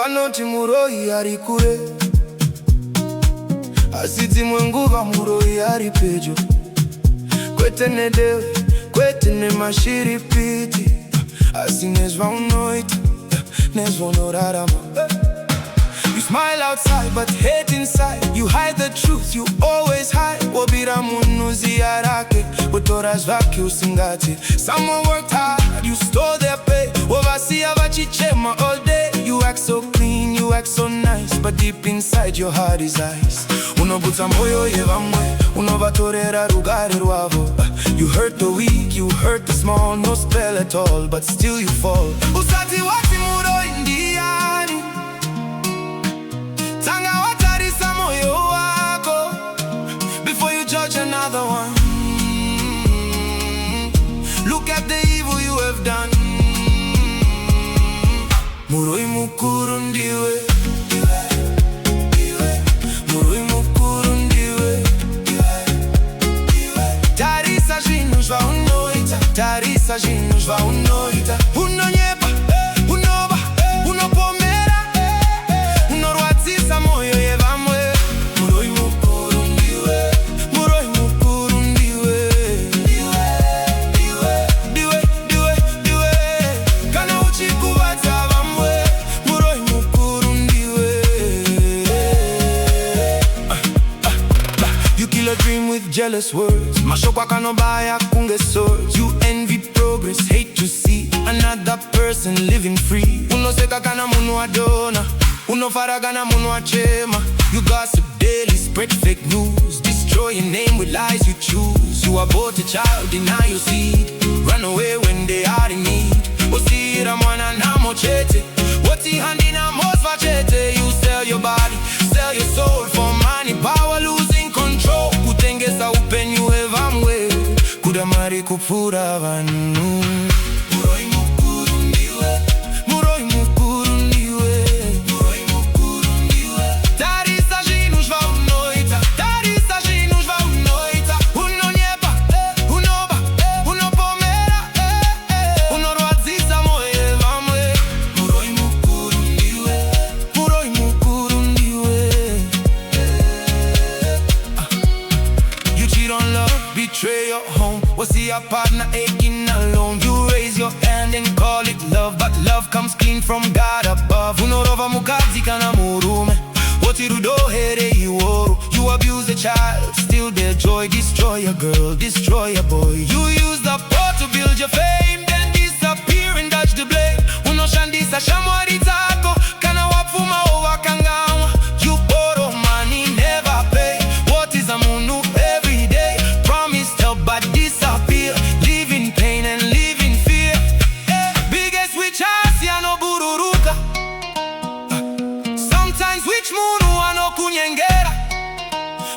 vanoti Muroyi ari kure, asi dzimwe nguva Muroyi ari pedyo. Kwete nedewe, kwete nemashiripiti, asi nezvaunoita, nezvaunorarama. You smile outside but hate inside. You hide the truth, you always hide. Wobira munhu ziya rake, wotora zvake usingati. Someone worked hard, you stole their pay. Wovasiya vachichema all day. You act so clean, you act so nice, but deep inside your heart is ice. Unobutsa moyo yevamwe, unovatorera rugare rwavo. You hurt the weak, you hurt the small, no spell at all, but still you fall. Usati wati Muroyi ndiani, tanga watarisa moyo wako, before you judge another one. Look at the evil you have done. Muroyi Mukuru ndiwe, Muroyi Mukuru ndiwe. Tarisa zvinhu zvaunoita, tarisa zvinhu zvaunoita. Unonyepa, unova, unopomera, unorwadzisa moyo yevamwe. Muroyi Mukuru ndiwe, Muroyi Mukuru ndiwe. Ndiwe, ndiwe, kana uchikuvadza vamwe. Muroyi Mukuru ndiwe. You kill a dream with jealous words. Mashoko akanobaya kunge swords. You envy progress, hate to see another person living free. Unoseka kana munhu adona, unofara kana munhu achema. You gossip daily, spread fake news, destroy your name with lies you choose. You abort a child, deny your seed, run away when they are in need. Osira mwana na mochete, woti handi na mosva chete. You sell your body, sell your soul for money, power, losing control. Kutengesa upenyu evamwe, kudamari kupfura vanhu. Muroyi Mukuru ndiwe, Muroyi Mukuru ndiwe. Muroyi Mukuru ndiwe. Tarisa zvinhu zvaunoita, tarisa zvinhu zvaunoita. Unonyepa, unova, unopomera, unorwadzisa moyo yevamwe. Muroyi Mukuru ndiwe, Muroyi Mukuru ndiwe. You cheat on love, betray your home, see your partner aching alone. You raise your hand and call it love, but love comes clean from God above. Unorova mukadzi kana murume, woti rudo here iworo. You abuse a child, steal their joy, destroy a girl, destroy a boy. You use the poor to build your fame, then disappear and dodge the blame. Unoshandisa shamwari zako, kana wapfuma owakangamwa. You borrow money, never pay. What is a munhu every day? Promised help but disappear, live in pain and live in fear. Biggest witch asi anobururuka, sometimes witch munhu anokunyengera.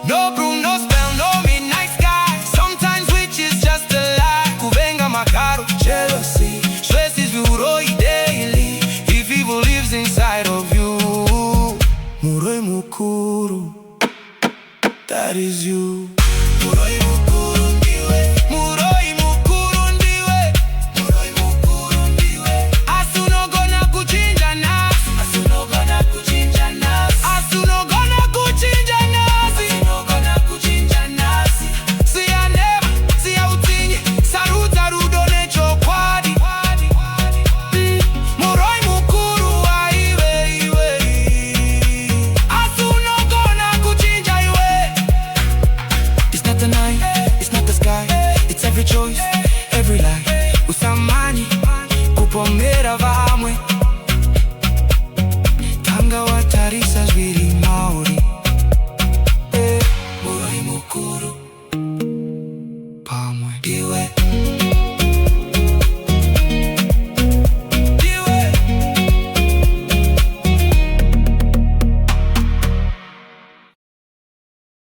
No broom, no spell, no midnight sky. Sometimes witch is just a lie. Kuvenga makaro, jealousy, stresses Muroyi daily. If evil lives inside of you, Muroyi Mukuru, that is you. Muroyi Mukuru ndiwe, Muroyi Mukuru ndiwe. Muroyi Mukuru ndiwe. Asunogona kuchinja nasi, asunogona kuchinja nasi, asunogona kuchinja nasi, asunogona kuchinja nasi. Siya neba, siya utinye, saruta rudo nechokwadi. Muroyi Mukuru aiwe iwe, asunogona kuchinja iwe. It's not the night, it's not the sky, it's every choice, every lie. Usamani, kupomera vamwe, tanga watarisa zviri.